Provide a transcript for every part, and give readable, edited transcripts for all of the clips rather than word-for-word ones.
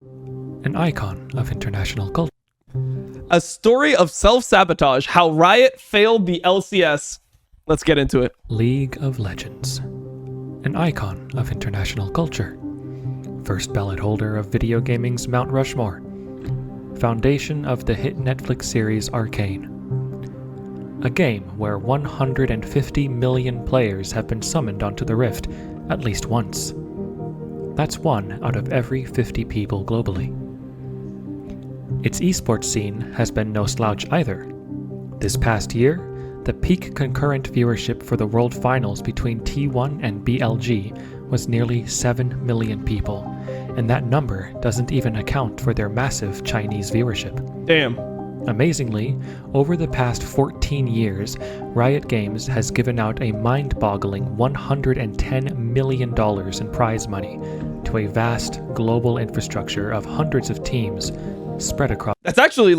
An icon of international culture. A story of self-sabotage, how Riot failed the LCS. Let's get into it. League of Legends. An icon of international culture. First ballot holder of video gaming's Mount Rushmore. Foundation of the hit Netflix series Arcane. A game where 150 million players have been summoned onto the Rift at least once. That's 1 out of every 50 people globally. Its esports scene has been no slouch either. This past year, the peak concurrent viewership for the World Finals between T1 and BLG was nearly 7 million people, and that number doesn't even account for their massive Chinese viewership. Damn. Amazingly, over the past 14 years, Riot Games has given out a mind-boggling $110 million in prize money to a vast global infrastructure of hundreds of teams spread across. That's actually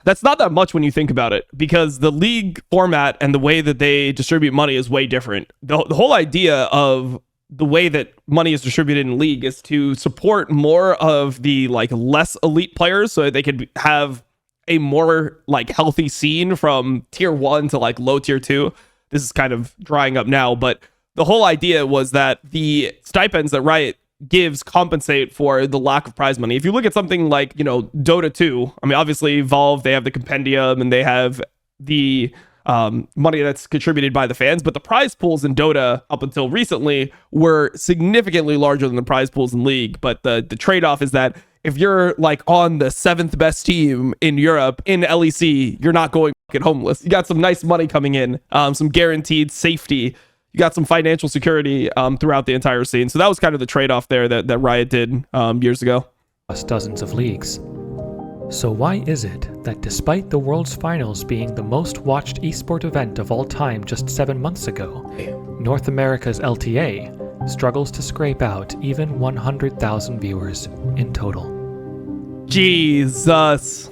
that's not that much when you think about it, because the league format and the way that they distribute money is way different. The whole idea of the way that money is distributed in league is to support more of the less elite players so that they could have a more healthy scene from tier 1 to low tier 2. This is kind of drying up now, but the whole idea was that the stipends that Riot gives compensate for the lack of prize money. If you look at something like, Dota 2, I mean, obviously Valve, they have the compendium and they have the money that's contributed by the fans, but the prize pools in Dota up until recently were significantly larger than the prize pools in League. But the trade-off is that if you're on the 7th best team in Europe in LEC, you're not going to get homeless. You got some nice money coming in, some guaranteed safety. You got some financial security throughout the entire scene. So that was kind of the trade-off there that Riot did years ago. Dozens of leagues. So why is it that despite the World's Finals being the most watched esport event of all time just 7 months ago, North America's LTA struggles to scrape out even 100,000 viewers in total? Jesus.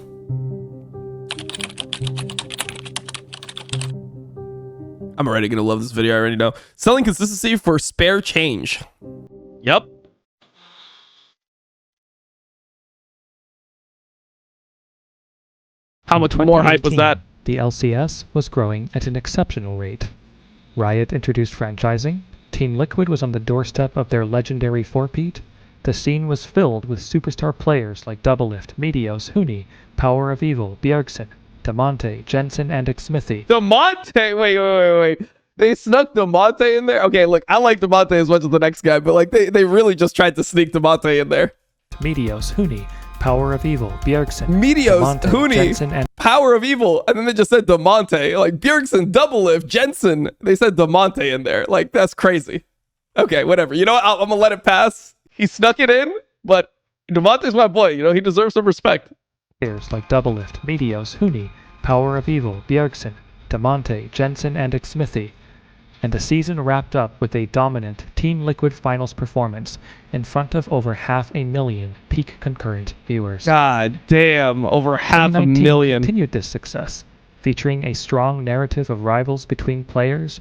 I'm already gonna love this video, I already know. Selling consistency for spare change. Yep. How much more hype was that? The LCS was growing at an exceptional rate. Riot introduced franchising, Team Liquid was on the doorstep of their legendary four-peat, the scene was filled with superstar players like Doublelift, Meteos, Huni, Power of Evil, Bjergsen, Damonte, Jensen, and Xsmithy. Damonte? Wait. They snuck Damonte in there? Okay, look, I like Damonte as much as the next guy, but they really just tried to sneak Damonte in there. Meteos, Huni, Power of Evil, Bjergsen, Meteos, Damonte, Huni, Jensen, and Power of Evil, and then they just said Damonte. Bjergsen, Doublelift, Jensen, they said Damonte in there. That's crazy. Okay, whatever. You know what? I'm gonna let it pass. He snuck it in, but Damonte's my boy. He deserves some respect. players like Doublelift, Meteos, Huni, Power of Evil, Bjergsen, Damonte, Jensen, and Xsmithy. And the season wrapped up with a dominant Team Liquid Finals performance in front of over 500,000 peak concurrent viewers. God damn, over 500,000. Continued this success, featuring a strong narrative of rivals between players,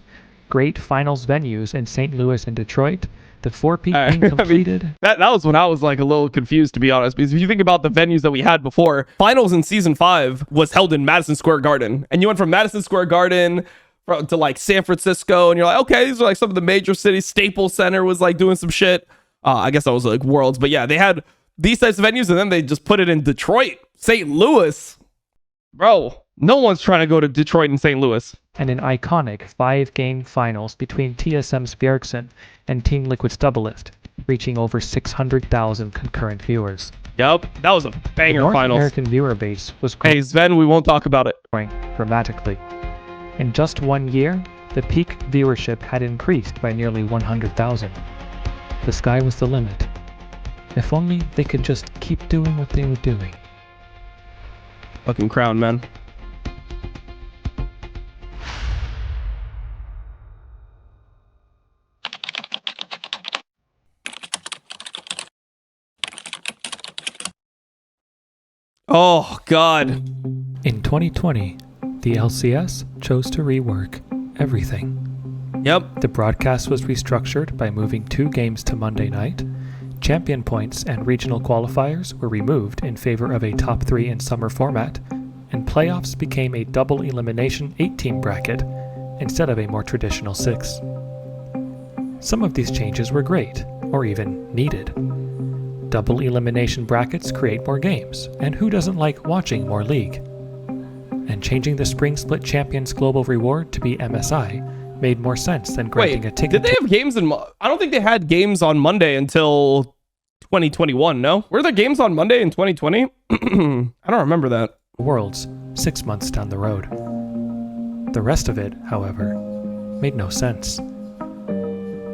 great finals venues in St. Louis and Detroit, the four-peat being completed. That was when I was a little confused, to be honest, because if you think about the venues that we had before, finals in season 5 was held in Madison Square Garden, and you went from Madison Square Garden to San Francisco, and you're okay, these are some of the major cities. Staples Center was doing some shit. I guess that was Worlds, but yeah, they had these types of venues, and then they just put it in Detroit, St. Louis. Bro, no one's trying to go to Detroit and St. Louis. And an iconic 5-game finals between TSM's Bjergsen and Team Liquid's Doublelift, reaching over 600,000 concurrent viewers. Yep, that was a banger North finals. American viewer base was Hey Sven, we won't talk about it. growing dramatically. In just 1 year, the peak viewership had increased by nearly 100,000. The sky was the limit. If only they could just keep doing what they were doing. Fucking crown, man. Oh, God. In 2020, the LCS chose to rework everything. Yep. The broadcast was restructured by moving 2 games to Monday night, Champion points and regional qualifiers were removed in favor of a top 3 in summer format, and playoffs became a double elimination 8-team bracket instead of a more traditional 6. Some of these changes were great, or even needed. Double elimination brackets create more games, and who doesn't like watching more League? And changing the Spring Split Champions Global Reward to be MSI made more sense than granting a ticket. Did they have games I don't think they had games on Monday until 2021, no? Were there games on Monday in 2020? I don't remember that. Worlds 6 months down the road. The rest of it, however, made no sense.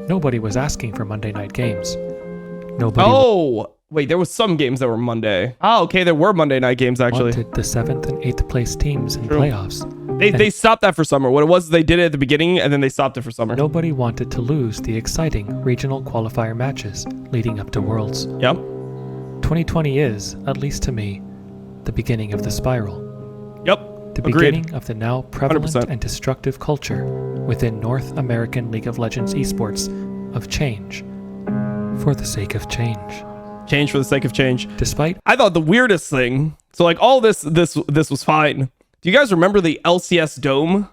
Nobody was asking for Monday night games. Wait, there was some games that were Monday. Oh, okay, there were Monday night games actually. Wanted the 7th and 8th place teams in playoffs. They stopped that for summer. What it was, they did it at the beginning and then they stopped it for summer. Nobody wanted to lose the exciting regional qualifier matches leading up to Worlds. Yep. 2020 is, at least to me, the beginning of the spiral. Yep. The beginning of the now prevalent 100%. And destructive culture within North American League of Legends esports of change for the sake of change. Change for the sake of change. Despite, I thought the weirdest thing, so like all this was fine. Do you guys remember the LCS Dome?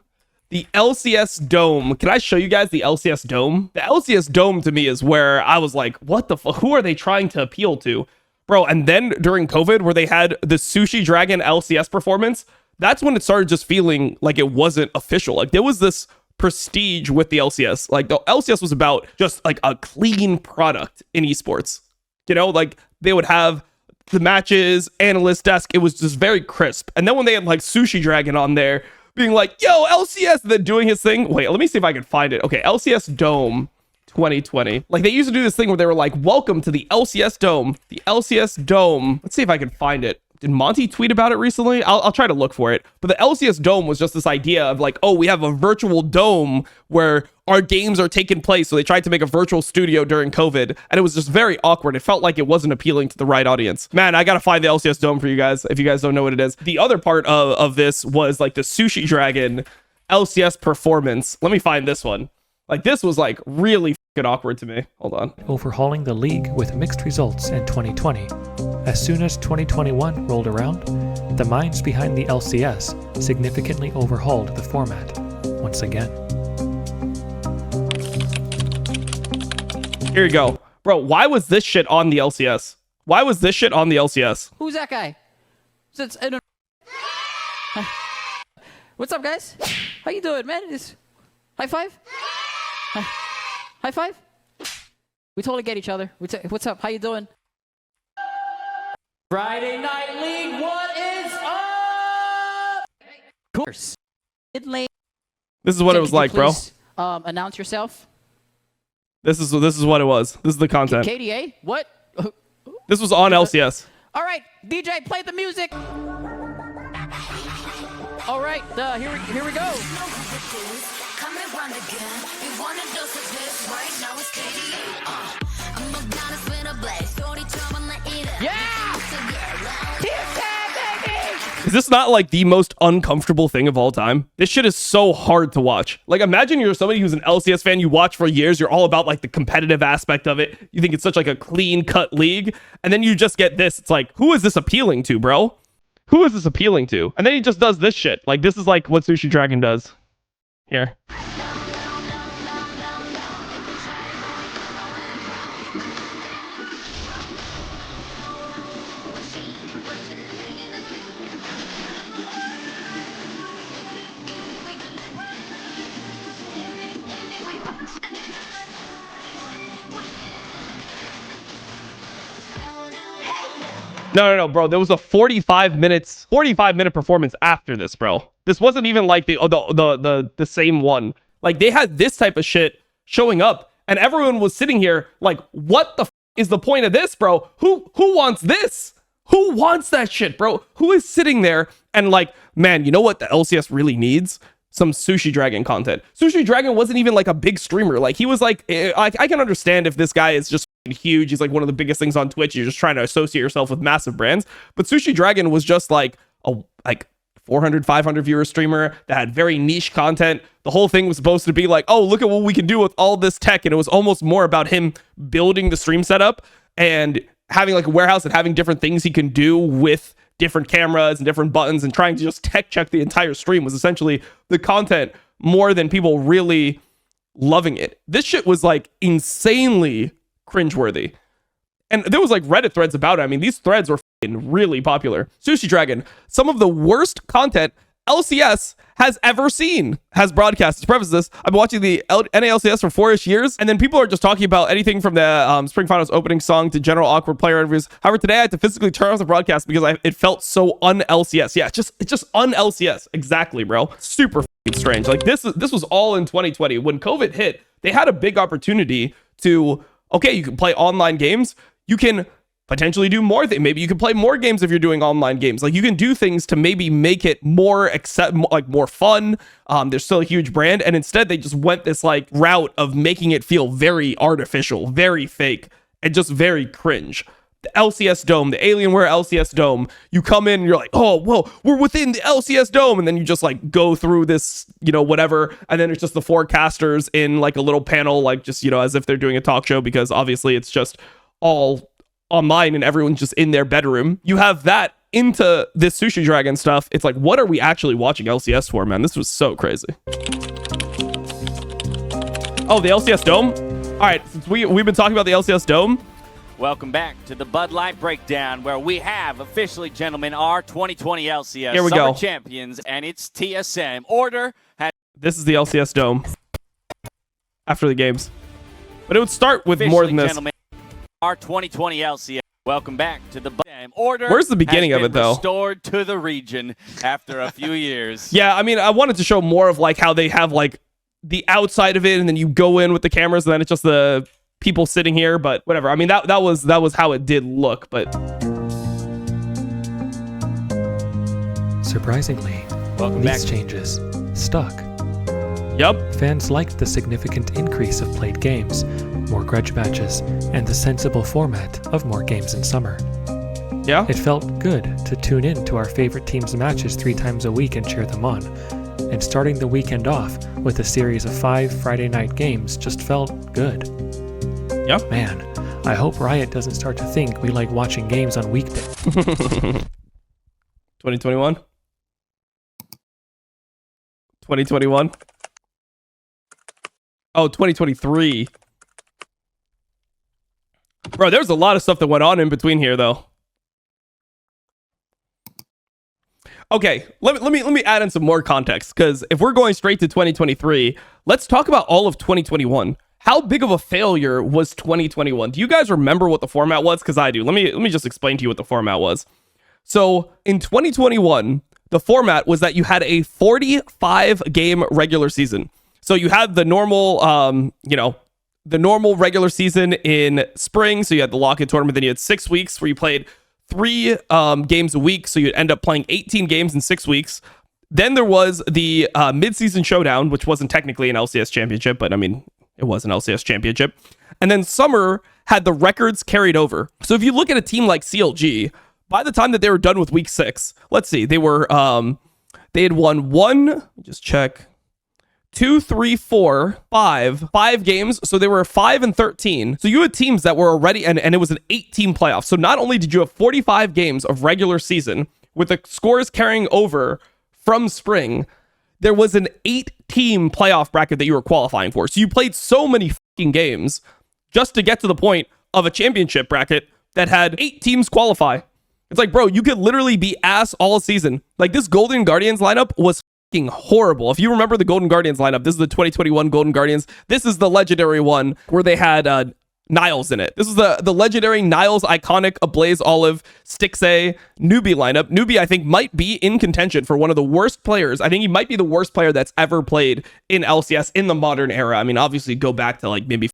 The LCS Dome. Can I show you guys the LCS Dome? The LCS Dome to me is where I was like, what the fuck? Who are they trying to appeal to? Bro, and then during COVID where they had the Sushi Dragon LCS performance, that's when it started just feeling like it wasn't official. Like there was this prestige with the LCS. Like the LCS was about just like a clean product in esports. You know, like they would have the matches, analyst desk. It was just very crisp. And then when they had like Sushi Dragon on there being like, yo, LCS, and then doing his thing. Wait, let me see if I can find it. Okay, LCS Dome 2020. Like they used to do this thing where they were like, welcome to the LCS Dome. The LCS Dome. Let's see if I can find it. Did Monty tweet about it recently? I'll try to look for it. But the LCS Dome was just this idea of like, oh, we have a virtual dome where our games are taking place. So they tried to make a virtual studio during COVID, and it was just very awkward. It felt like it wasn't appealing to the right audience. Man, I gotta find the LCS Dome for you guys if you guys don't know what it is. The other part of this was like the Sushi Dragon LCS performance. Let me find this one. Like this was like really fucking awkward to me. Hold on. Overhauling the league with mixed results in 2020. As soon as 2021 rolled around, the minds behind the LCS significantly overhauled the format once again. Here you go. Bro, why was this shit on the LCS? Why was this shit on the LCS? Who's that guy? What's up, guys? How you doing, man? High five? High five? We totally get each other. What's up? How you doing? Friday Night League, what is up? Of course. Mid-lane. This is what it was like, bro. Announce yourself. This is what it was. This is the content. KDA? What? This was on LCS. All right, DJ, play the music. All right, here we go. Yeah! Is this not like the most uncomfortable thing of all time? This shit is so hard to watch. Like imagine you're somebody who's an LCS fan, you watch for years, you're all about like the competitive aspect of it. You think it's such like a clean cut league. And then you just get this. It's like, who is this appealing to, bro? Who is this appealing to? And then he just does this shit. Like this is like what Sushi Dragon does. Here. No, bro. There was a 45-minute performance after this, bro. This wasn't even like the same one. Like they had this type of shit showing up, and everyone was sitting here like, what the is the point of this, bro? Who wants this? Who wants that shit, bro? Who is sitting there and like, man, you know what the LCS really needs? Some Sushi Dragon content. Sushi Dragon wasn't even like a big streamer. Like he was like, I can understand if this guy is just huge. He's like one of the biggest things on Twitch. You're just trying to associate yourself with massive brands. But Sushi Dragon was just like a 400, 500 viewer streamer that had very niche content. The whole thing was supposed to be like, oh, look at what we can do with all this tech. And it was almost more about him building the stream setup and having like a warehouse and having different things he can do with different cameras and different buttons and trying to just tech check the entire stream was essentially the content more than people really loving it. This shit was like insanely cringeworthy. And there was like Reddit threads about it. I mean, these threads were really popular. Sushi Dragon, some of the worst content LCS has ever seen, has broadcast. To preface this, I've been watching the NALCS for 4-ish years, and then people are just talking about anything from the Spring Finals opening song to general awkward player interviews. However, today I had to physically turn off the broadcast because it felt so un-LCS. Yeah, it's just un-LCS. Exactly, bro. Super strange. Like this was all in 2020. When COVID hit, they had a big opportunity to, okay, you can play online games. You can potentially do more things. Maybe you can play more games if you're doing online games. Like you can do things to maybe make it more more fun. There's still a huge brand, and instead they just went this like route of making it feel very artificial, very fake, and just very cringe. The LCS Dome, the Alienware LCS Dome, you come in and you're like, oh, well, we're within the LCS Dome. And then you just like go through this, whatever. And then it's just the forecasters in like a little panel, like just, as if they're doing a talk show, because obviously it's just all online and everyone's just in their bedroom. You have that into this Sushi Dragon stuff. It's like, what are we actually watching LCS for, man? This was so crazy. Oh, the LCS Dome? All right, since we've been talking about the LCS Dome. Welcome back to the Bud Light Breakdown, where we have officially, gentlemen, our 2020 LCS Here we Summer go. Champions, and it's TSM. Order has This is the LCS Dome after the games. But it would start with more than this. Gentlemen, our 2020 LCS. Welcome back to the Order. Where's the beginning of it, though? Restored to the region after a few years. Yeah, I mean, I wanted to show more of like how they have like the outside of it, and then you go in with the cameras, and then it's just the people sitting here. But whatever. I mean, that was how it did look. But Surprisingly, Welcome these back. changes stuck. yep, Fans liked the significant increase of played games, more grudge matches, and the sensible format of more games in summer. yeah. It felt good to tune in to our favorite team's matches 3 times a week and cheer them on. And starting the weekend off with a series of 5 Friday night games just felt good. Yep. Man, I hope Riot doesn't start to think we like watching games on weekdays. 2021. 2021. Oh, 2023. Bro, there's a lot of stuff that went on in between here, though. Okay, let me add in some more context, because if we're going straight to 2023, let's talk about all of 2021. How big of a failure was 2021? Do you guys remember what the format was? Because I do. Let me just explain to you what the format was. So in 2021, the format was that you had a 45 game regular season. So you had the normal, the normal regular season in spring. So you had the lock-in tournament. Then you had 6 weeks where you played 3 games a week. So you'd end up playing 18 games in 6 weeks. Then there was the mid-season showdown, which wasn't technically an LCS championship, but I mean, it was an LCS championship. And then summer had the records carried over. So if you look at a team like CLG, by the time that they were done with week 6, let's see, they were they had won 1, just check, 2, 3, 4, 5 games. So they were 5-13. So you had teams that were already, and it was an 8-team playoff. So not only did you have 45 games of regular season with the scores carrying over from spring, there was an 8-team playoff bracket that you were qualifying for. So you played so many fucking games just to get to the point of a championship bracket that had 8 teams qualify. It's like, bro, you could literally be ass all season. Like, this Golden Guardians lineup was fucking horrible. If you remember the Golden Guardians lineup, this is the 2021 Golden Guardians. This is the legendary one where they had Niles in it. This is the legendary Niles iconic Ablaze Olive Stixay newbie lineup. Newbie, I think, might be in contention for one of the worst players. I think he might be the worst player that's ever played in LCS in the modern era. I mean, obviously go back to like maybe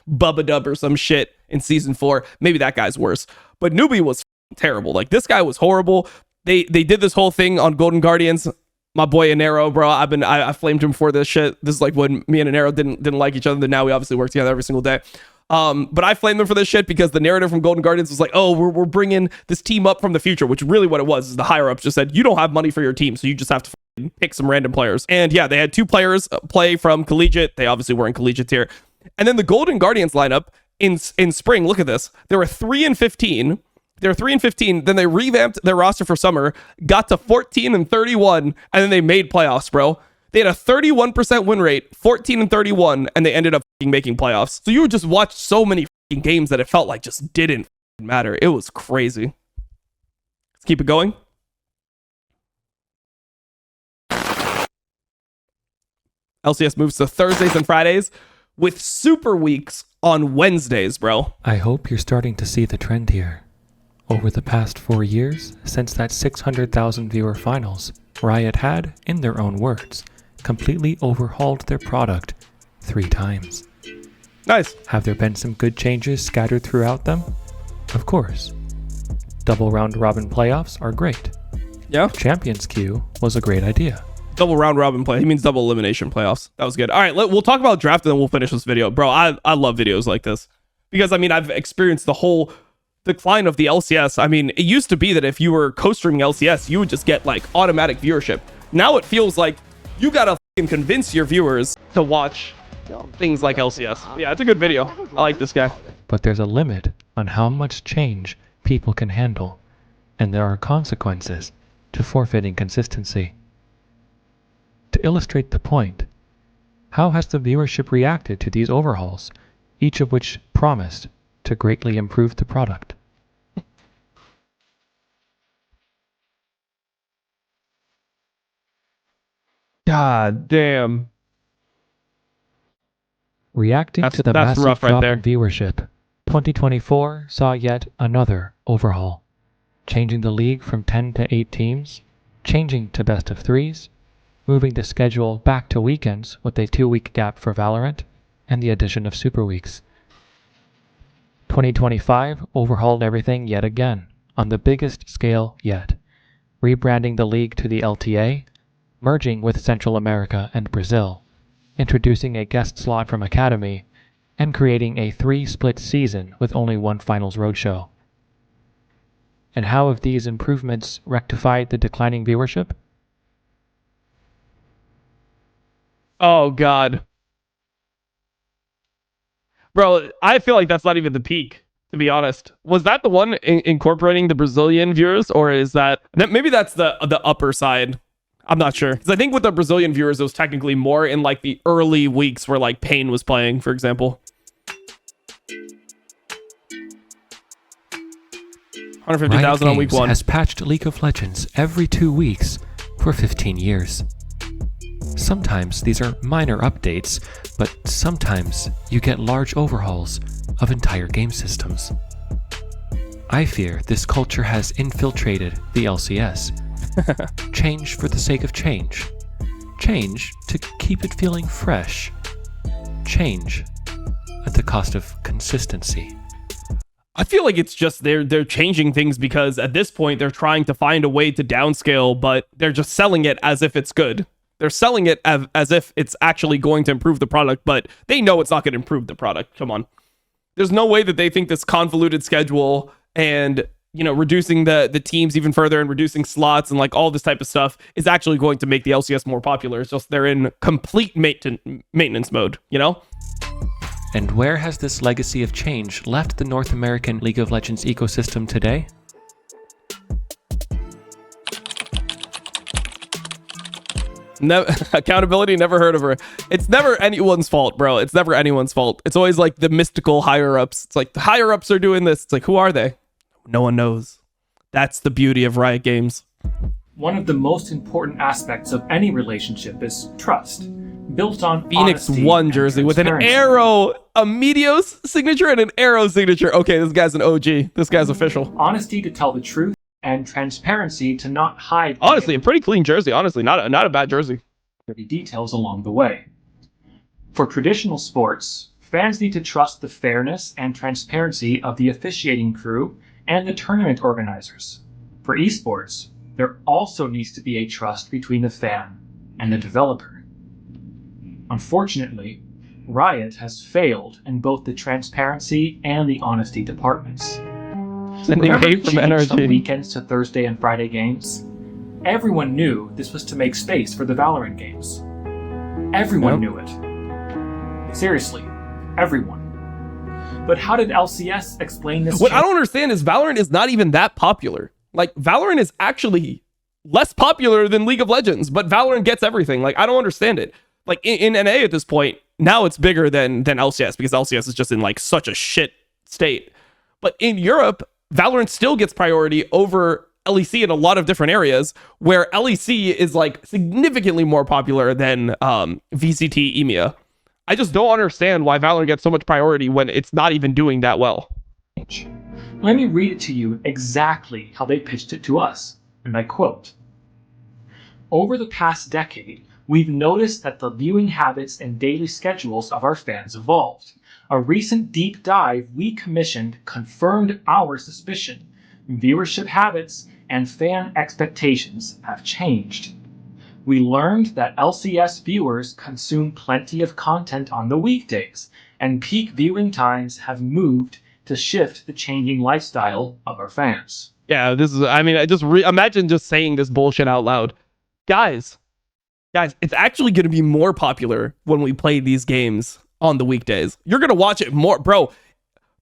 Bubba Dub or some shit in season 4. Maybe that guy's worse. But Newbie was terrible. Like, this guy was horrible. They did this whole thing on Golden Guardians. My boy Anero, bro, I flamed him for this shit. This is like when me and Anero didn't like each other. Then now we obviously work together every single day. But I flamed them for this shit because the narrative from Golden Guardians was like, oh, we're bringing this team up from the future, which really what it was is the higher ups just said, you don't have money for your team, so you just have to pick some random players. And yeah, they had 2 players play from collegiate. They obviously weren't collegiate tier. And then the Golden Guardians lineup in spring, look at this. They were 3-15. They were 3-15. Then they revamped their roster for summer, got to 14-31, and then they made playoffs, bro. They had a 31% win rate, 14-31, and they ended up making playoffs. So you would just watch so many games that it felt like just didn't matter. It was crazy. Let's keep it going. LCS moves to Thursdays and Fridays with super weeks on Wednesdays, bro. I hope you're starting to see the trend here. Over the past 4 years, since that 600,000 viewer finals, Riot had, in their own words, completely overhauled their product 3 times. Nice. Have there been some good changes scattered throughout them? Of course. Double round robin playoffs are great. Yeah. Champions queue was a great idea. Double round robin play. He means double elimination playoffs. That was good. All right, we'll talk about draft and then we'll finish this video. Bro, I love videos like this. Because, I mean, I've experienced the whole decline of the LCS. I mean, it used to be that if you were co-streaming LCS, you would just get, like, automatic viewership. Now it feels like you gotta convince your viewers to watch things like LCS. Yeah, it's a good video. I like this guy. But there's a limit on how much change people can handle, and there are consequences to forfeiting consistency. To illustrate the point, how has the viewership reacted to these overhauls, each of which promised to greatly improve the product? God damn. Reacting to the that's massive rough right drop there. in viewership, 2024 saw yet another overhaul, changing the league from 10 to 8 teams, changing to best of 3s, moving the schedule back to weekends with a 2-week gap for Valorant, and the addition of Super Weeks. 2025 overhauled everything yet again, on the biggest scale yet, rebranding the league to the LTA, merging with Central America and Brazil, introducing a guest slot from Academy, and creating a 3-split season with only one finals roadshow. And how have these improvements rectified the declining viewership? Oh, God. Bro, I feel like that's not even the peak, to be honest. Was that the one incorporating the Brazilian viewers, or is that... Maybe that's the upper side. I'm not sure. Because I think with the Brazilian viewers, it was technically more in like the early weeks where like Pain was playing, for example. 150,000 on week 1. Has patched League of Legends every 2 weeks for 15 years. Sometimes these are minor updates, but sometimes you get large overhauls of entire game systems. I fear this culture has infiltrated the LCS. Change for the sake of change. Change to keep it feeling fresh. Change at the cost of consistency. I feel like it's just they're changing things because at this point they're trying to find a way to downscale, but they're just selling it as if it's good. They're selling it as if it's actually going to improve the product, but they know it's not going to improve the product. Come on. There's no way that they think this convoluted schedule and, you know, reducing the teams even further and reducing slots and like all this type of stuff is actually going to make the LCS more popular. It's just they're in complete maintenance mode, you know? And where has this legacy of change left the North American League of Legends ecosystem today? Accountability, never heard of her. It's never anyone's fault, bro. It's never anyone's fault. It's always like the mystical higher ups. It's like the higher ups are doing this. It's like, who are they? No one knows. That's the beauty of Riot Games. One of the most important aspects of any relationship is trust, built on Phoenix honesty 1 and jersey with an transparency. arrow, a Meteos signature and an arrow signature. Okay, this guy's an OG. This guy's official. Honesty to tell the truth and transparency to not hide Honestly, a pretty clean jersey. Honestly, not a bad jersey. dirty details along the way. For traditional sports, fans need to trust the fairness and transparency of the officiating crew and the tournament organizers. For esports, there also needs to be a trust between the fan and the developer. Unfortunately, Riot has failed in both the transparency and the honesty departments. Sending Whenever hate they from changed some NRG. weekends to Thursday and Friday games, everyone knew this was to make space for the Valorant games. Everyone Yep. knew it. Seriously, everyone. But how did LCS explain this What I change? don't understand is Valorant is not even that popular. Like, Valorant is actually less popular than League of Legends, but Valorant gets everything. Like, I don't understand it. Like, in NA at this point, now it's bigger than LCS, because LCS is just in like such a shit state. But in Europe, Valorant still gets priority over LEC in a lot of different areas, where LEC is like significantly more popular than VCT EMEA. I just don't understand why Valorant gets so much priority when it's not even doing that well. Let me read it to you exactly how they pitched it to us, and I quote, "Over the past decade, we've noticed that the viewing habits and daily schedules of our fans evolved. A recent deep dive we commissioned confirmed our suspicion. Viewership habits and fan expectations have changed. We learned that LCS viewers consume plenty of content on the weekdays, and peak viewing times have moved to shift the changing lifestyle of our fans." Yeah, this is, I mean, I just imagine just saying this bullshit out loud. Guys, it's actually going to be more popular when we play these games on the weekdays. You're going to watch it more, bro.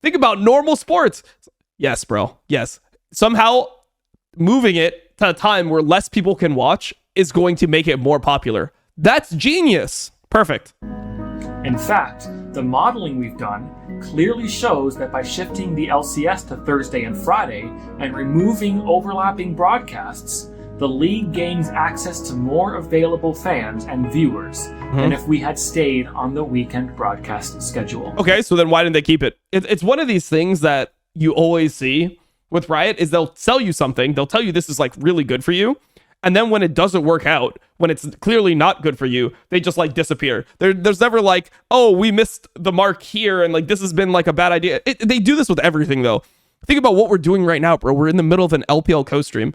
Think about normal sports. Yes, bro. Yes. Somehow moving it to a time where less people can watch is going to make it more popular. That's genius. Perfect. In fact, the modeling we've done clearly shows that by shifting the LCS to Thursday and Friday and removing overlapping broadcasts, the league gains access to more available fans and viewers than if we had stayed on the weekend broadcast schedule. Okay, so then why didn't they keep it? It's one of these things that you always see with Riot is they'll sell you something. They'll tell you this is like really good for you. And then when it doesn't work out, when it's clearly not good for you, they just like disappear. There's never like, oh, we missed the mark here and like this has been like a bad idea. They do this with everything though. Think about what we're doing right now, bro. We're in the middle of an LPL co-stream.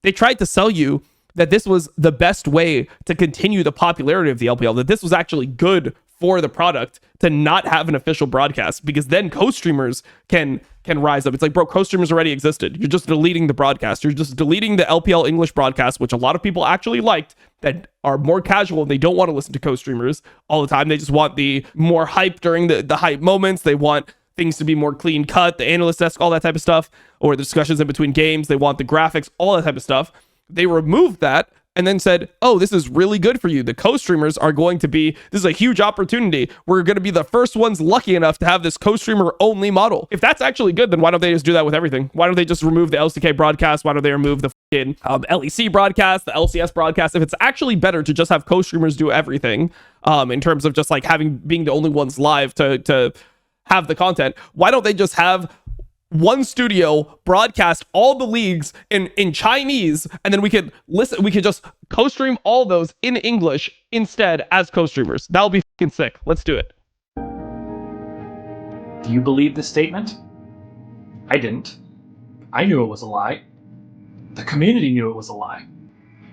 They tried to sell you that this was the best way to continue the popularity of the LPL, that this was actually good for the product to not have an official broadcast, because then co-streamers can rise up. It's like, bro, co-streamers already existed. You're just deleting the broadcast. You're just deleting the LPL English broadcast, which a lot of people actually liked, that are more casual. They don't want to listen to co-streamers all the time. They just want the more hype during the hype moments. They want things to be more clean cut, the analyst desk, all that type of stuff, or the discussions in between games. They want the graphics, all that type of stuff. They removed that and then said, oh, this is really good for you. The co-streamers are going to be, this is a huge opportunity. We're going to be the first ones lucky enough to have this co-streamer only model. If that's actually good, then why don't they just do that with everything? Why don't they just remove the LCK broadcast? Why don't they remove the LEC broadcast, the LCS broadcast? If it's actually better to just have co-streamers do everything, in terms of just like being the only ones live to have the content, why don't they just have one studio broadcast all the leagues in Chinese, and then we could just co-stream all those in English instead as co-streamers? That'll be fucking sick. Let's do it. Do you believe this statement? I didn't. I knew it was a lie. The community knew it was a lie.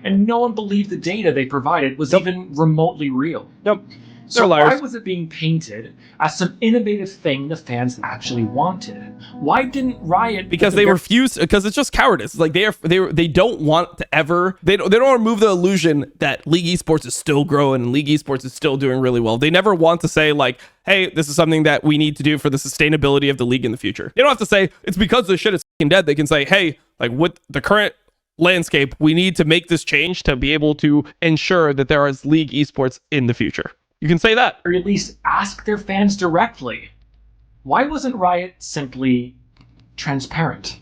And no one believed the data they provided was even remotely real. Nope. So They're liars. why was it being painted as some innovative thing the fans actually wanted? Why didn't Riot? Because they refuse. Because it's just cowardice. Like they don't want to ever. They don't want to remove the illusion that League Esports is still growing and League Esports is still doing really well. They never want to say like, hey, this is something that we need to do for the sustainability of the league in the future. They don't have to say it's because the shit is fucking dead. They can say, hey, like with the current landscape, we need to make this change to be able to ensure that there is League Esports in the future. You can say that. Or at least ask their fans directly. Why wasn't Riot simply transparent?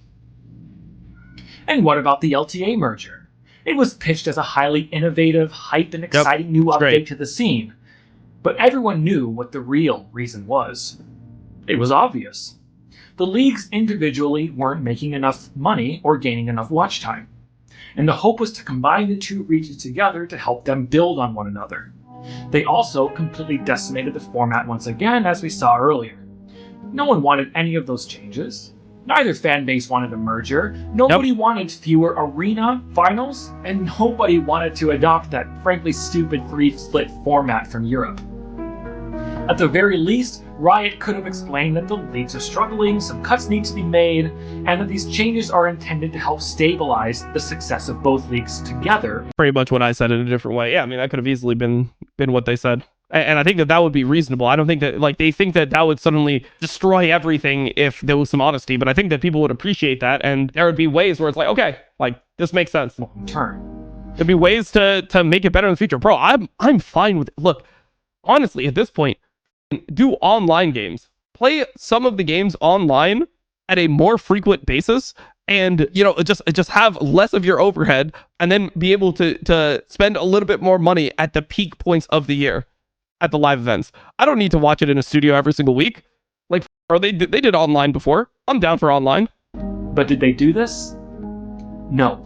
And what about the LTA merger? It was pitched as a highly innovative, hype, and exciting new update great to the scene. But everyone knew what the real reason was. It was obvious. The leagues individually weren't making enough money or gaining enough watch time. And the hope was to combine the two regions together to help them build on one another. They also completely decimated the format once again, as we saw earlier. No one wanted any of those changes. Neither fan base wanted a merger. Nobody wanted fewer arena finals, and nobody wanted to adopt that frankly stupid 3-split format from Europe. At the very least, Riot could have explained that the leagues are struggling, some cuts need to be made, and that these changes are intended to help stabilize the success of both leagues together. Pretty much what I said in a different way. Yeah, I mean, that could have easily been what they said. And I think that would be reasonable. I don't think that, like, they think that would suddenly destroy everything if there was some honesty, but I think that people would appreciate that, and there would be ways where it's like, okay, like, this makes sense. Turn. There'd be ways to make it better in the future. Bro, I'm fine with it. Look, honestly, at this point, do online games. Play some of the games online at a more frequent basis, and, you know, just have less of your overhead, and then be able to spend a little bit more money at the peak points of the year at the live events. I don't need to watch it in a studio every single week. Like, bro, they did online before. I'm down for online. But did they do this? No.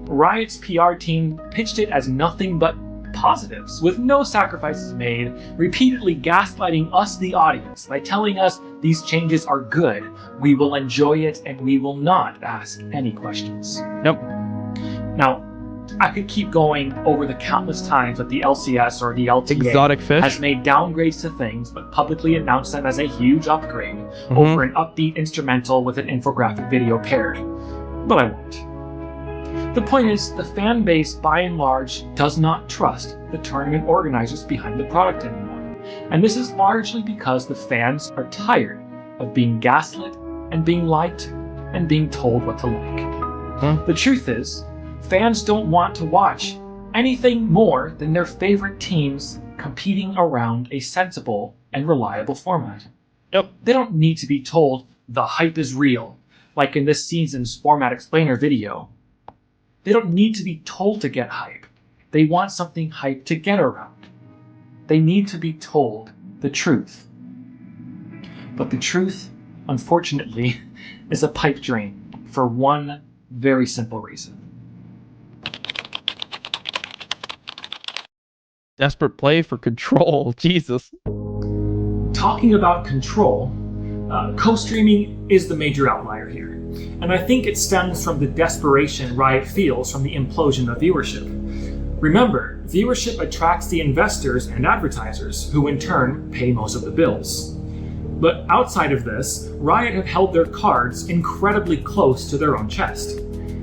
Riot's PR team pitched it as nothing but positives, with no sacrifices made, repeatedly gaslighting us, the audience, by telling us these changes are good, we will enjoy it, and we will not ask any questions. Nope. Now, I could keep going over the countless times that the LCS or the LTA Exotic fish has made downgrades to things, but publicly announced them as a huge upgrade over an upbeat instrumental with an infographic video paired. But I won't. The point is, the fan base by and large does not trust the tournament organizers behind the product anymore. And this is largely because the fans are tired of being gaslit and being lied to and being told what to like. The truth is, fans don't want to watch anything more than their favorite teams competing around a sensible and reliable format. Yep. They don't need to be told the hype is real, like in this season's format explainer video. They don't need to be told to get hype. They want something hype to get around. They need to be told the truth. But the truth, unfortunately, is a pipe dream for one very simple reason. Desperate play for control. Jesus. Talking about control, co-streaming is the major outlier here. And I think it stems from the desperation Riot feels from the implosion of viewership. Remember, viewership attracts the investors and advertisers, who in turn pay most of the bills. But outside of this, Riot have held their cards incredibly close to their own chest.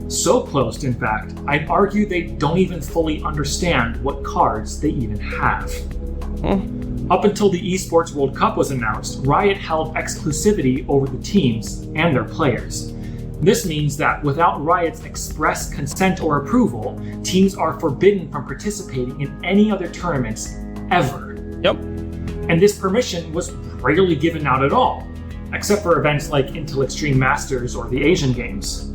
So close, in fact, I'd argue they don't even fully understand what cards they even have. Up until the Esports World Cup was announced, Riot held exclusivity over the teams and their players. This means that without Riot's express consent or approval, teams are forbidden from participating in any other tournaments ever. Yep. And this permission was rarely given out at all, except for events like Intel Extreme Masters or the Asian Games.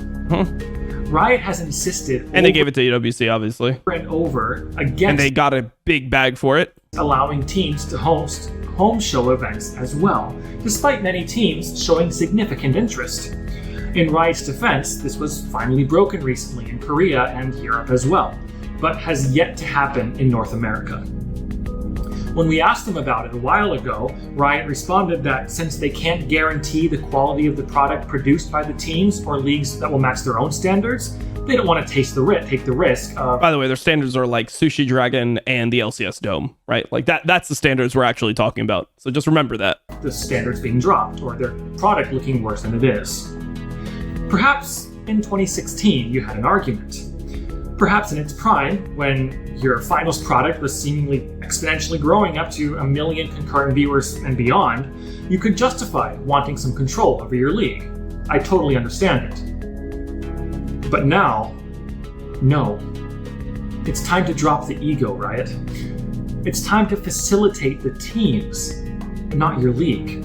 Riot has insisted, and they gave it to EWC, obviously, over and over against, and they got a big bag for it, allowing teams to host home show events as well, despite many teams showing significant interest. In Riot's defense, this was finally broken recently in Korea and Europe as well, but has yet to happen in North America. When we asked them about it a while ago, Riot responded that since they can't guarantee the quality of the product produced by the teams or leagues that will match their own standards, they don't want to take the risk of... By the way, their standards are like Sushi Dragon and the LCS Dome, right? Like that's the standards we're actually talking about. So just remember that. The standards being dropped, or their product looking worse than it is. Perhaps in 2016 you had an argument. Perhaps in its prime, when your finals product was seemingly exponentially growing up to 1 million concurrent viewers and beyond, you could justify wanting some control over your league. I totally understand it. But now, no. It's time to drop the ego, Riot. It's time to facilitate the teams, not your league.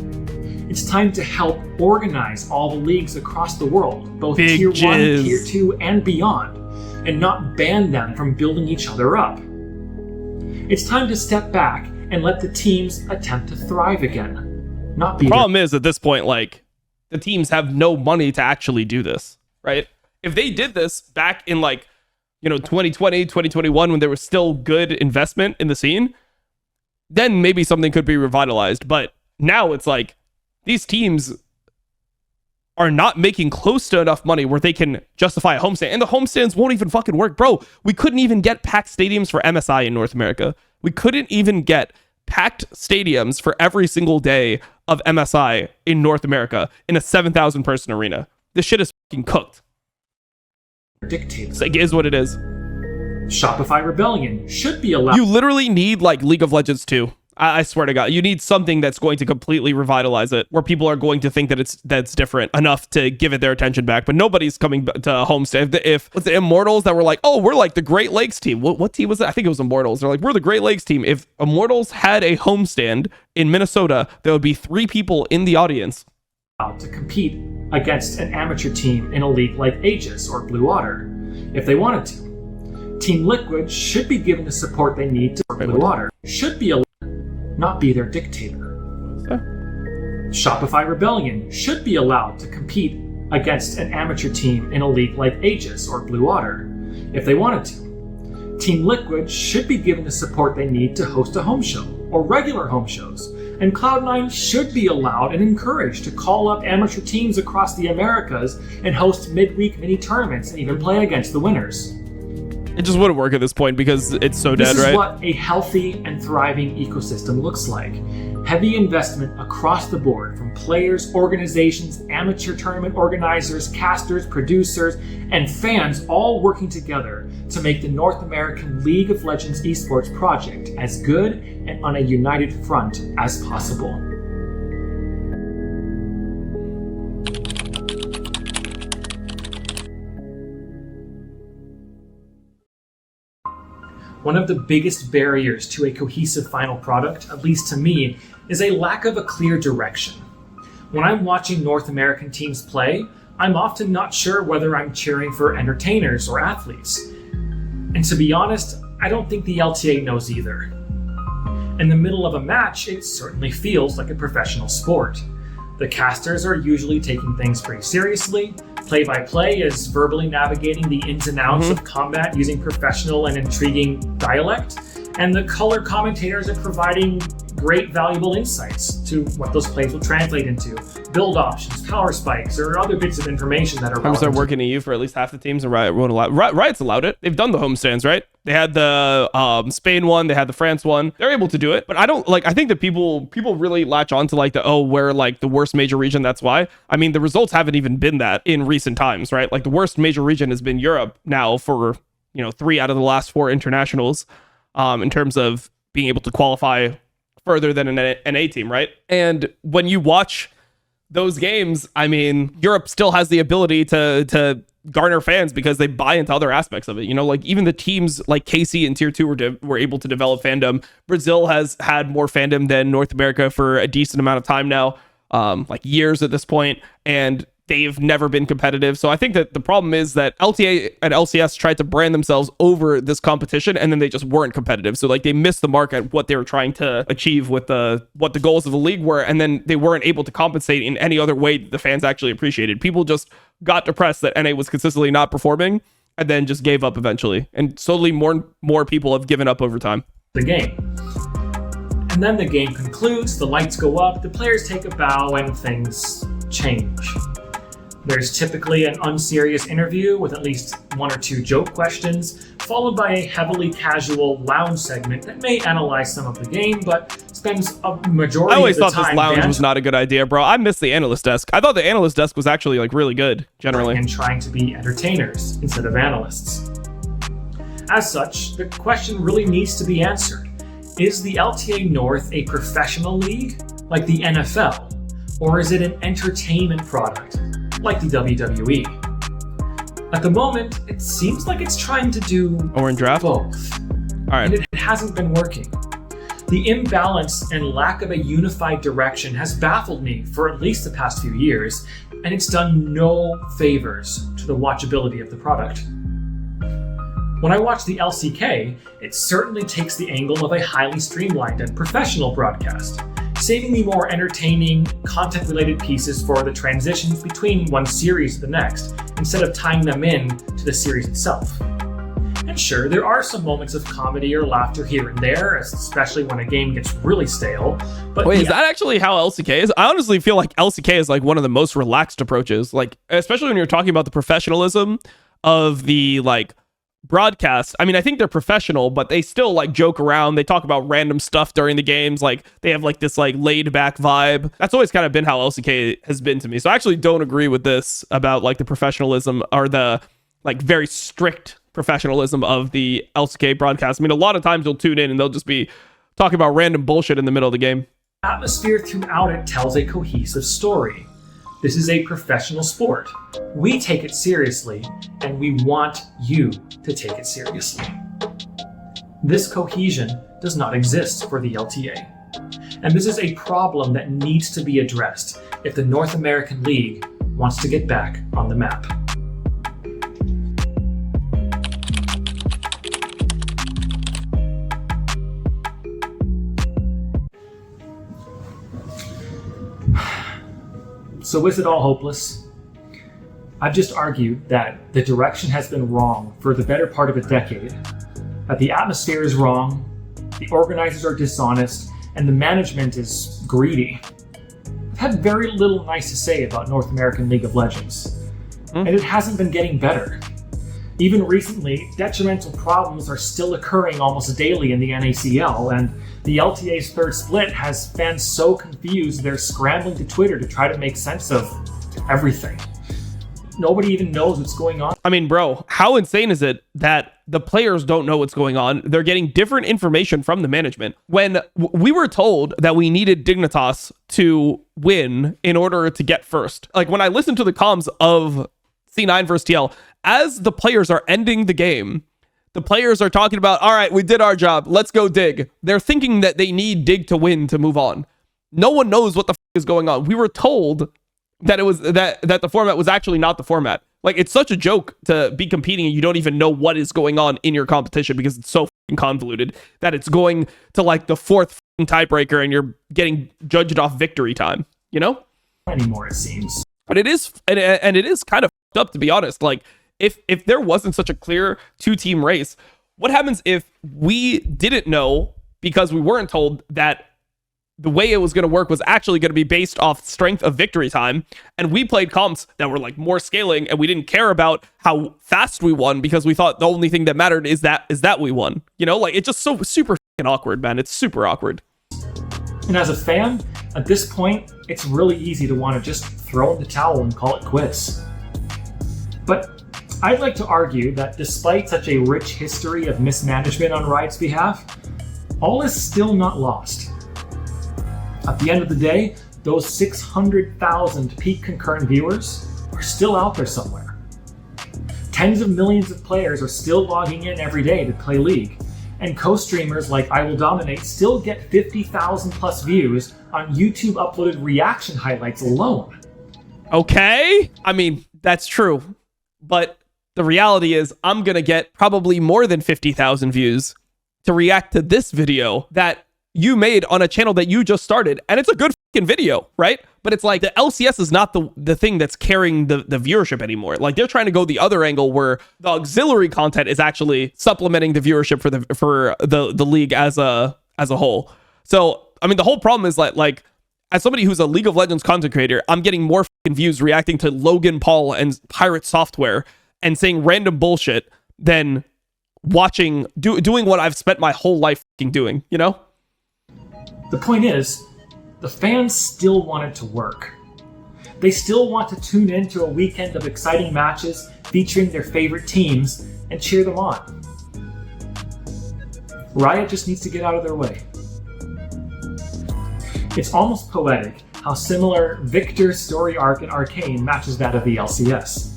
It's time to help organize all the leagues across the world, both Big Tier 1, jizz. Tier 2, and beyond, and not ban them from building each other up. It's time to step back and let the teams attempt to thrive again, not be... The problem is, at this point, like, the teams have no money to actually do this, right? If they did this back in, like, 2020, 2021, when there was still good investment in the scene, then maybe something could be revitalized. But now it's like, these teams are not making close to enough money where they can justify a homestand. And the homestands won't even fucking work. Bro, we couldn't even get packed stadiums for MSI in North America. We couldn't even get packed stadiums for every single day of MSI in North America in a 7,000 person arena. This shit is fucking cooked. Dictates. It's like, it is what it is. Shopify Rebellion should be allowed. You literally need like League of Legends 2. I swear to God, you need something that's going to completely revitalize it, where people are going to think that that's different enough to give it their attention back. But nobody's coming to Homestand. If was the Immortals that were like, oh, we're like the Great Lakes team. What team was that? I think it was Immortals. They're like, we're the Great Lakes team. If Immortals had a homestand in Minnesota, there would be 3 people in the audience to compete against an amateur team in a league like Aegis or Blue Water, if they wanted to. Team Liquid should be given the support they need to Blue Water. Should be allowed, not be their dictator. Shopify Rebellion should be allowed to compete against an amateur team in a league like Aegis or Blue Water, if they wanted to. Team Liquid should be given the support they need to host a home show or regular home shows, and Cloud9 should be allowed and encouraged to call up amateur teams across the Americas and host midweek mini tournaments and even play against the winners. It just wouldn't work at this point because it's so dead, right? This is what a healthy and thriving ecosystem looks like. Heavy investment across the board from players, organizations, amateur tournament organizers, casters, producers, and fans all working together to make the North American League of Legends esports project as good and on a united front as possible. One of the biggest barriers to a cohesive final product, at least to me, is a lack of a clear direction. When I'm watching North American teams play, I'm often not sure whether I'm cheering for entertainers or athletes. And to be honest, I don't think the LTA knows either. In the middle of a match, it certainly feels like a professional sport. The casters are usually taking things pretty seriously. Play-by-play is verbally navigating the ins and outs of combat using professional and intriguing dialect, and the color commentators are providing great valuable insights to what those plays will translate into. Build options, power spikes, or other bits of information that are relevant. They're working EU for at least half the teams, and Riot won't allow. Riot's allowed it. They've done the homestands, right? They had the Spain one, they had the France one. They're able to do it, but I don't like. I think that people really latch on to like we're like the worst major region. That's why. I mean, the results haven't even been that in recent times, right? Like the worst major region has been Europe now for 3 out of the last 4 internationals, in terms of being able to qualify further than an NA team, right? And when you watch those games, I mean, Europe still has the ability to garner fans because they buy into other aspects of it. Like even the teams like KC and Tier 2 were able to develop fandom. Brazil has had more fandom than North America for a decent amount of time now, like years at this point, and they've never been competitive. So I think that the problem is that LTA and LCS tried to brand themselves over this competition, and then they just weren't competitive. So like they missed the mark at what they were trying to achieve with what the goals of the league were, and then they weren't able to compensate in any other way that the fans actually appreciated. People just got depressed that NA was consistently not performing, and then just gave up eventually. And slowly more people have given up over time. The game. And then the game concludes, the lights go up, the players take a bow, and things change. There's typically an unserious interview with at least 1 or 2 joke questions, followed by a heavily casual lounge segment that may analyze some of the game, but spends a majority of the time... I always thought this lounge was not a good idea, bro. I miss the analyst desk. I thought the analyst desk was actually like really good, generally. And trying to be entertainers instead of analysts. As such, the question really needs to be answered. Is the LTA North a professional league, like the NFL, or is it an entertainment product, like the WWE? At the moment, it seems like it's trying to do Orange draft? both. All right. And it hasn't been working. The imbalance and lack of a unified direction has baffled me for at least the past few years, and it's done no favors to the watchability of the product. When I watch the LCK, it certainly takes the angle of a highly streamlined and professional broadcast, saving the more entertaining, content-related pieces for the transitions between one series to the next, instead of tying them in to the series itself. And sure, there are some moments of comedy or laughter here and there, especially when a game gets really stale. But wait, is that actually how LCK is? I honestly feel like LCK is like one of the most relaxed approaches, like especially when you're talking about the professionalism of the like broadcast. I mean, I think they're professional, but they still like joke around. They talk about random stuff during the games. Like they have like this like laid back vibe. That's always kind of been how LCK has been to me. So I actually don't agree with this about like the professionalism or the like very strict professionalism of the LCK broadcast. I mean, a lot of times you'll tune in and they'll just be talking about random bullshit in the middle of the game. Atmosphere throughout it tells a cohesive story. This is a professional sport. We take it seriously, and we want you to take it seriously. This cohesion does not exist for the LTA. And this is a problem that needs to be addressed if the North American League wants to get back on the map. So is it all hopeless? I've just argued that the direction has been wrong for the better part of a decade, that the atmosphere is wrong, the organizers are dishonest, and the management is greedy. I've had very little nice to say about North American League of Legends, and it hasn't been getting better. Even recently, detrimental problems are still occurring almost daily in the NACL, and the LTA's third split has fans so confused they're scrambling to Twitter to try to make sense of everything. Nobody even knows what's going on. I mean, bro, how insane is it that the players don't know what's going on? They're getting different information from the management. When we were told that we needed Dignitas to win in order to get first, like when I listened to the comms of C9 versus TL, as the players are ending the game, the players are talking about, all right, we did our job, let's go dig. They're thinking that they need dig to win to move on. No one knows what the is going on. We were told that it was that the format was actually not the format. Like, it's such a joke to be competing and you don't even know what is going on in your competition because it's so convoluted that it's going to like the fourth tiebreaker and you're getting judged off victory time, you know? Anymore, it seems. But it is, and it is kind of up, to be honest. Like, if there wasn't such a clear two-team race, what happens if we didn't know because we weren't told that the way it was going to work was actually going to be based off strength of victory time, and we played comps that were like more scaling, and we didn't care about how fast we won because we thought the only thing that mattered is that we won. You know, like, it's just so super fucking awkward, man. It's super awkward. And as a fan, at this point, it's really easy to want to just throw in the towel and call it quits. But I'd like to argue that despite such a rich history of mismanagement on Riot's behalf, all is still not lost. At the end of the day, those 600,000 peak concurrent viewers are still out there somewhere. Tens of millions of players are still logging in every day to play League, and co-streamers like IWillDominate still get 50,000 plus views on YouTube uploaded reaction highlights alone. Okay, I mean, that's true, but the reality is I'm gonna get probably more than 50,000 views to react to this video that you made on a channel that you just started, and it's a good fucking video, right? But it's like the LCS is not the thing that's carrying the viewership anymore. Like, they're trying to go the other angle where the auxiliary content is actually supplementing the viewership for the league as a whole. So I mean, the whole problem is like as somebody who's a League of Legends content creator, I'm getting more fucking views reacting to Logan Paul and Pirate Software and saying random bullshit than watching doing what I've spent my whole life fucking doing, you know? The point is, the fans still want it to work. They still want to tune in to a weekend of exciting matches featuring their favorite teams and cheer them on. Riot just needs to get out of their way. It's almost poetic how similar Victor's story arc in Arcane matches that of the LCS.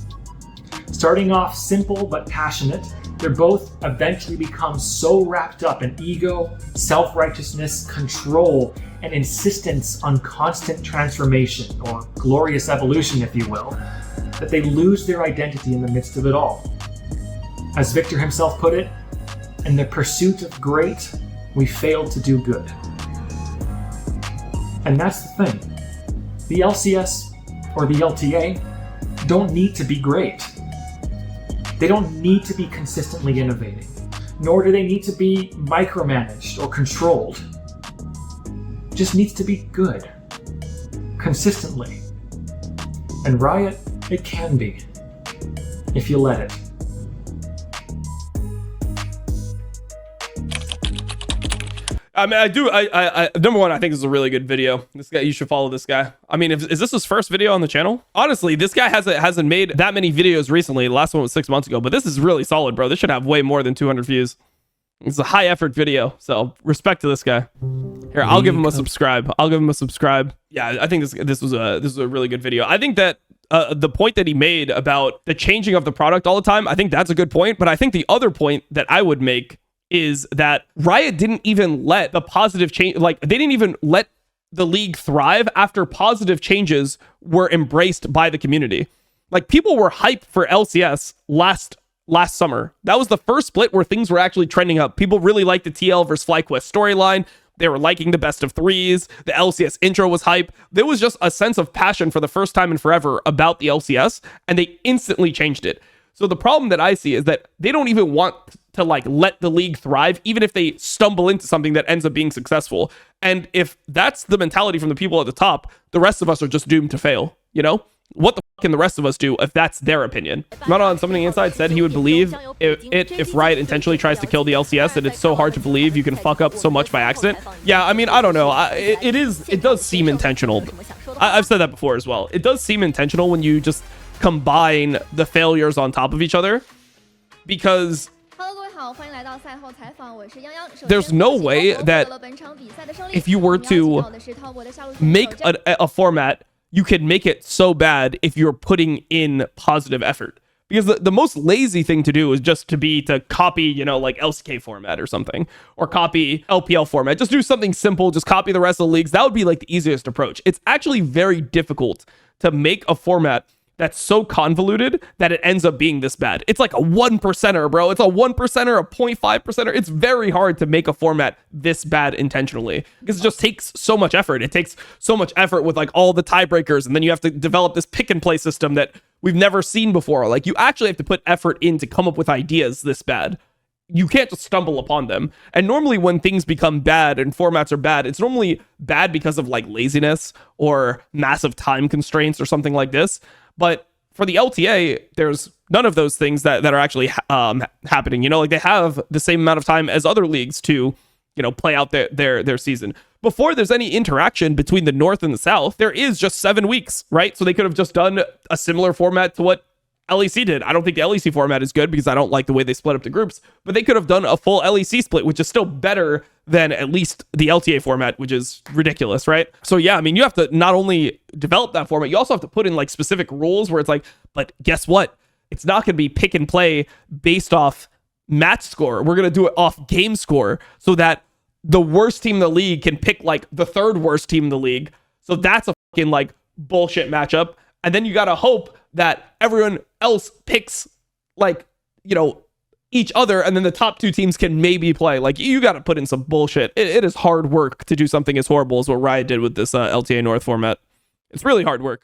Starting off simple but passionate, they both eventually become so wrapped up in ego, self-righteousness, control, and insistence on constant transformation, or glorious evolution, if you will, that they lose their identity in the midst of it all. As Victor himself put it, in the pursuit of great, we failed to do good. And that's the thing. The LCS, or the LTA, don't need to be great. They don't need to be consistently innovating, nor do they need to be micromanaged or controlled. It just needs to be good, consistently. And Riot, it can be, if you let it. I mean, I do. I number one, I think this is a really good video. This guy, you should follow this guy. I mean, is this his first video on the channel? Honestly, this guy hasn't made that many videos recently. The last one was 6 months ago, but this is really solid, bro. This should have way more than 200 views. It's a high effort video, so respect to this guy. Here, I'll give him a subscribe. I'll give him a subscribe. Yeah, I think this was a really good video. I think that the point that he made about the changing of the product all the time, I think that's a good point. But I think the other point that I would make is that Riot didn't even let the positive change, like they didn't even let the league thrive after positive changes were embraced by the community. Like people were hyped for LCS last summer. That was the first split where things were actually trending up. People really liked the TL versus FlyQuest storyline. They were liking the best of threes. The LCS intro was hype. There was just a sense of passion for the first time in forever about the LCS, and they instantly changed it. So the problem that I see is that they don't even want to like let the league thrive, even if they stumble into something that ends up being successful. And if that's the mentality from the people at the top, the rest of us are just doomed to fail, you know? What the fuck can the rest of us do if that's their opinion? Not somebody inside said he would believe if Riot intentionally tries to kill the LCS, that it's so hard to believe you can fuck up so much by accident. Yeah, I mean, I don't know. It does seem intentional. I've said that before as well. It does seem intentional when you just combine the failures on top of each other, because there's no way that if you were to make a format, you can make it so bad if you're putting in positive effort. Because the most lazy thing to do is just to copy, you know, like LCK format or something, or copy LPL format. Just do something simple, just copy the rest of the leagues. That would be like the easiest approach. It's actually very difficult to make a format that's so convoluted that it ends up being this bad. It's like a 1%er, bro. It's a 1%er, a 0.5%er. It's very hard to make a format this bad intentionally, because it just takes so much effort. It takes so much effort with like all the tiebreakers, and then you have to develop this pick and play system that we've never seen before. Like you actually have to put effort in to come up with ideas this bad. You can't just stumble upon them. And normally when things become bad and formats are bad, it's normally bad because of like laziness or massive time constraints or something like this. But for the LTA, there's none of those things that are actually happening. You know, like they have the same amount of time as other leagues to, you know, play out their season. Before there's any interaction between the North and the South, there is just 7 weeks, right? So they could have just done a similar format to what LEC did. I don't think the LEC format is good because I don't like the way they split up the groups, but they could have done a full LEC split, which is still better than at least the LTA format, which is ridiculous, right? So yeah, I mean, you have to not only develop that format, you also have to put in like specific rules where it's like, but guess what? It's not going to be pick and play based off match score. We're going to do it off game score so that the worst team in the league can pick like the third worst team in the league. So that's a fucking like bullshit matchup. And then you got to hope that everyone else picks like, you know, each other, and then the top two teams can maybe play. Like you got to put in some bullshit. It is hard work to do something as horrible as what Riot did with this LTA North format. It's really hard work.